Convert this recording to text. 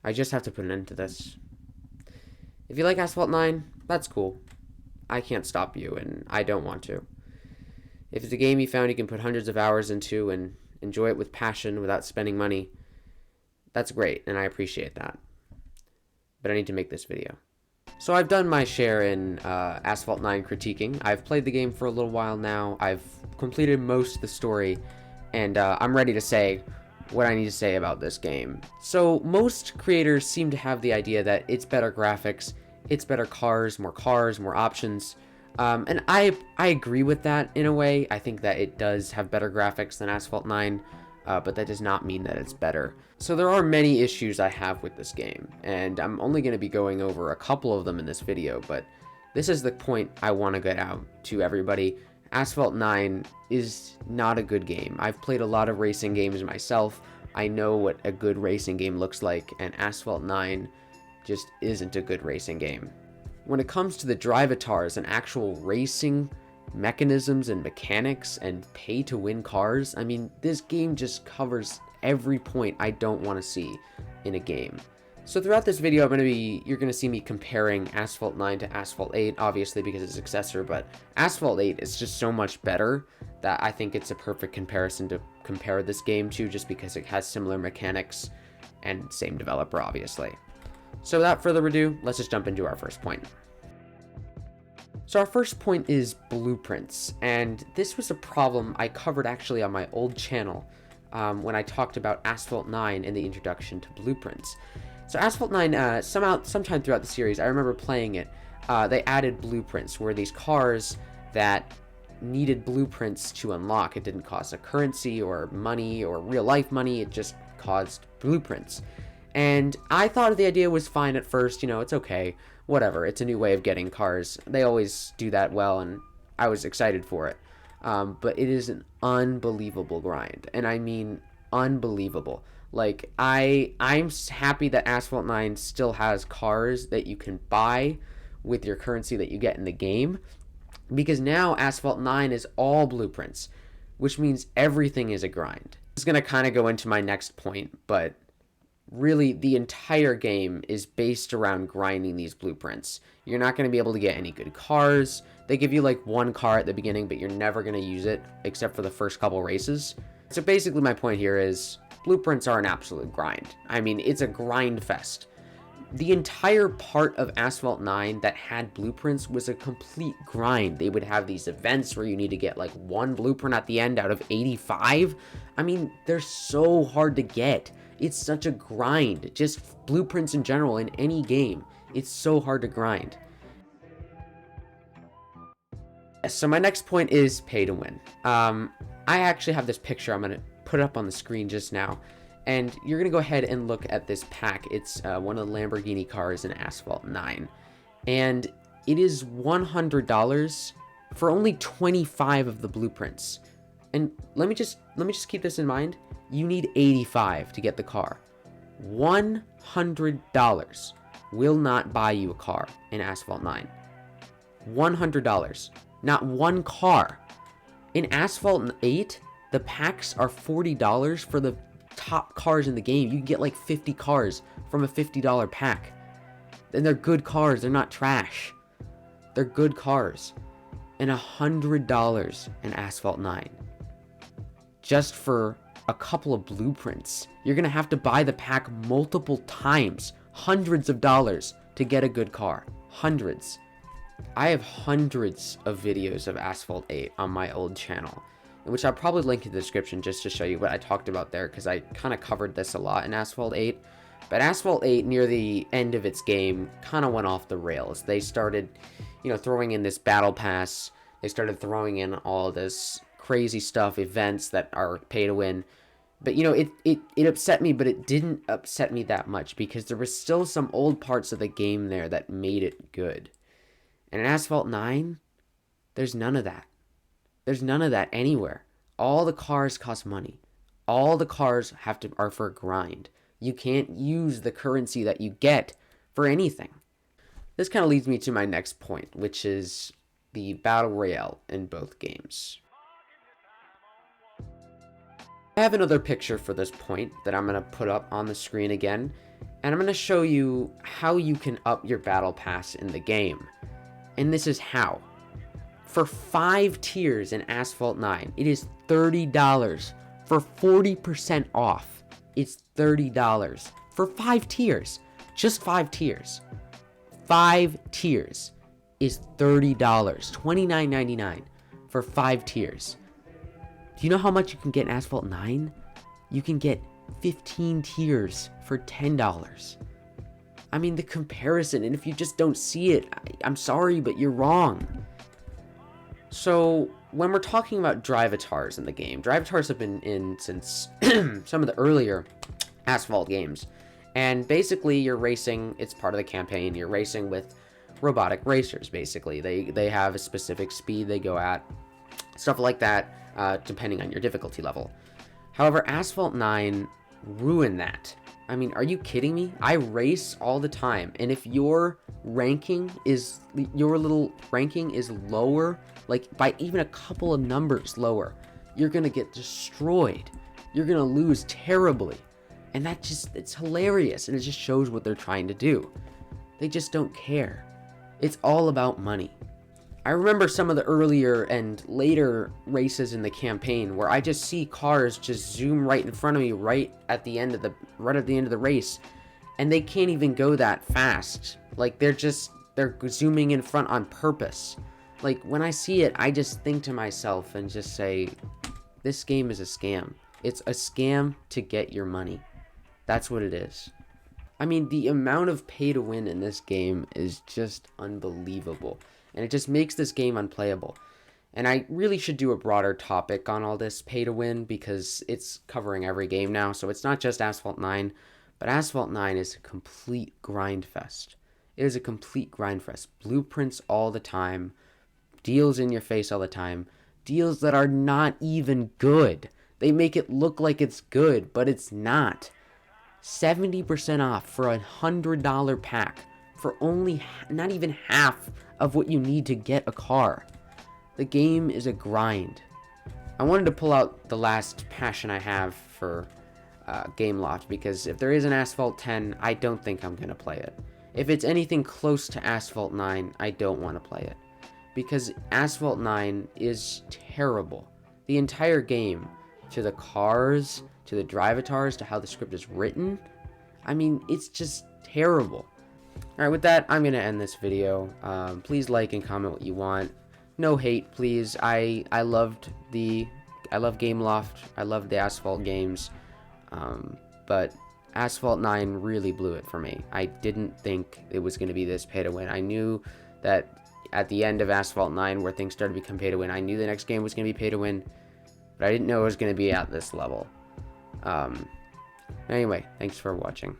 I just have to put an end to this. If you like Asphalt 9, that's cool. I can't stop you, and I don't want to. If it's a game you found you can put hundreds of hours into and enjoy it with passion without spending money, that's great, and I appreciate that. But I need to make this video. So I've done my share in Asphalt 9 critiquing. I've played the game for a little while now. I've completed most of the story, and I'm ready to say what I need to say about this game. So most creators seem to have the idea that it's better graphics, it's better cars, more options. And I agree with that in a way. I think that it does have better graphics than Asphalt 9, but that does not mean that it's better. So there are many issues I have with this game, and I'm only going to be going over a couple of them in this video, but this is the point I want to get out to everybody. Asphalt 9 is not a good game. I've played a lot of racing games myself. I know what a good racing game looks like, and Asphalt 9 just isn't a good racing game. When it comes to the drivatars and actual racing mechanisms and mechanics and pay to win cars, I mean, this game just covers every point I don't want to see in a game. So throughout this video, you're gonna see me comparing Asphalt 9 to Asphalt 8, obviously because it's a successor, but Asphalt 8 is just so much better that I think it's a perfect comparison to compare this game to, just because it has similar mechanics and same developer, obviously. So without further ado, let's just jump into our first point. So our first point is blueprints, and this was a problem I covered actually on my old channel when I talked about Asphalt 9 and the introduction to blueprints. So Asphalt 9, sometime throughout the series, I remember playing it, they added blueprints, where these cars that needed blueprints to unlock. It didn't cost a currency or money or real life money, it just caused blueprints. And I thought the idea was fine at first, you know, it's okay, whatever, it's a new way of getting cars. They always do that well, and I was excited for it. But it is an unbelievable grind, and I mean unbelievable. Like, I'm happy that Asphalt 9 still has cars that you can buy with your currency that you get in the game, because now Asphalt 9 is all blueprints, which means everything is a grind. This is going to kind of go into my next point, but really the entire game is based around grinding these blueprints. You're not going to be able to get any good cars. They give you like one car at the beginning, but you're never going to use it except for the first couple races. So basically my point here is blueprints are an absolute grind. I mean, it's a grind fest. The entire part of Asphalt 9 that had blueprints was a complete grind. They would have these events where you need to get like one blueprint at the end out of 85. I mean, they're so hard to get. It's such a grind. Just blueprints in general in any game. It's so hard to grind. So my next point is pay to win. I actually have this picture. I'm going to put it up on the screen just now. And you're going to go ahead and look at this pack. It's one of the Lamborghini cars in Asphalt 9. And it is $100 for only 25 of the blueprints. And let me just keep this in mind. You need 85 to get the car. $100 will not buy you a car in Asphalt 9. $100. Not one car. In Asphalt 8, the packs are $40 for the top cars in the game. You can get like 50 cars from a $50 pack. And they're good cars, they're not trash. They're good cars. And $100 in Asphalt 9. Just for a couple of blueprints. You're gonna have to buy the pack multiple times. Hundreds of dollars to get a good car. Hundreds. I have hundreds of videos of Asphalt 8 on my old channel, which I'll probably link in the description just to show you what I talked about there, because I kind of covered this a lot in Asphalt 8. But Asphalt 8, near the end of its game, kind of went off the rails. They started, you know, throwing in this battle pass. They started throwing in all this crazy stuff, events that are pay to win. But, you know, it upset me, but it didn't upset me that much, because there was still some old parts of the game there that made it good. And in Asphalt 9, there's none of that. There's none of that anywhere. All the cars cost money. All the cars are for a grind. You can't use the currency that you get for anything. This kind of leads me to my next point, which is the Battle Royale in both games. I have another picture for this point that I'm going to put up on the screen again. And I'm going to show you how you can up your battle pass in the game. And this is how. For 5 tiers in Asphalt 9, it is $30. For 40% off, it's $30. For 5 tiers, just 5 tiers. 5 tiers is $30, $29.99 for 5 tiers. Do you know how much you can get in Asphalt 9? You can get 15 tiers for $10. I mean, the comparison, and if you just don't see it, I'm sorry, but you're wrong. So, when we're talking about drivatars in the game, drivatars have been in since some of the earlier Asphalt games. And basically, you're racing, it's part of the campaign, you're racing with robotic racers, basically. They have a specific speed they go at, stuff like that, depending on your difficulty level. However, Asphalt 9 ruined that. I mean, are you kidding me? I race all the time, and if your ranking is, your little ranking is lower, like by even a couple of numbers lower, you're gonna get destroyed. You're gonna lose terribly. And that just, it's hilarious, and it just shows what they're trying to do. They just don't care. It's all about money. I remember some of the earlier and later races in the campaign where I just see cars just zoom right in front of me right at the end of the race, and they can't even go that fast. Like they're zooming in front on purpose. Like when I see it, I just think to myself and just say, this game is a scam. It's a scam to get your money. That's what it is. I mean, the amount of pay to win in this game is just unbelievable. And it just makes this game unplayable. And I really should do a broader topic on all this pay to win because it's covering every game now. So it's not just Asphalt 9, but Asphalt 9 is a complete grind fest. It is a complete grind fest. Blueprints all the time. Deals in your face all the time. Deals that are not even good. They make it look like it's good, but it's not. 70% off for a $100 pack for only not even half of what you need to get a car. The game is a grind. I wanted to pull out the last passion I have for Gameloft because if there is an Asphalt 10, I don't think I'm going to play it. If it's anything close to Asphalt 9, I don't want to play it. Because Asphalt 9 is terrible. The entire game, to the cars, to the drivatars, to how the script is written, I mean, it's just terrible. Alright, with that, I'm going to end this video. Please like and comment what you want. No hate, please. I love Gameloft. I love the Asphalt games. But Asphalt 9 really blew it for me. I didn't think it was going to be this pay to win. I knew that at the end of Asphalt 9, where things started to become pay to win, I knew the next game was going to be pay to win. But I didn't know it was going to be at this level. Anyway, thanks for watching.